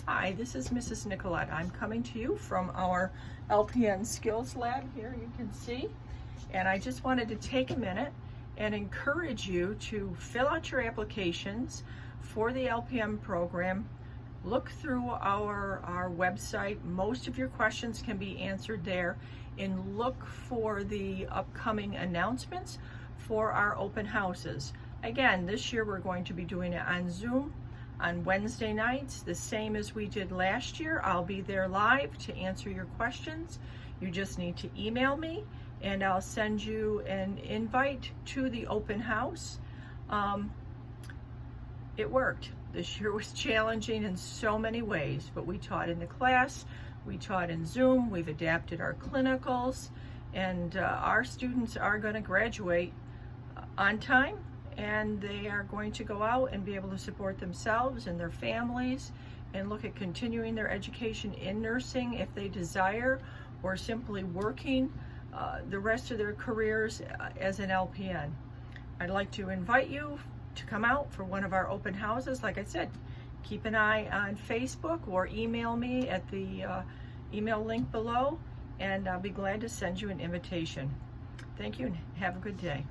Hi, this is Mrs. Nicolette. I'm coming to you from our LPN Skills Lab here, you can see. And I just wanted to take a minute and encourage you to fill out your applications for the LPN program. Look through our website. Most of your questions can be answered there. And look for the upcoming announcements for our open houses. Again, this year we're going to be doing it on Zoom on Wednesday nights, the same as we did last year. I'll be there live to answer your questions. You just need to email me and I'll send you an invite to the open house. It worked. This year was challenging in so many ways, but we taught in the class, we taught in Zoom, we've adapted our clinicals, and our students are going to graduate on time, and they are going to go out and be able to support themselves and their families and look at continuing their education in nursing if they desire, or simply working the rest of their careers as an LPN. I'd like to invite you to come out for one of our open houses. Like I said, keep an eye on Facebook or email me at the email link below, and I'll be glad to send you an invitation. Thank you and have a good day.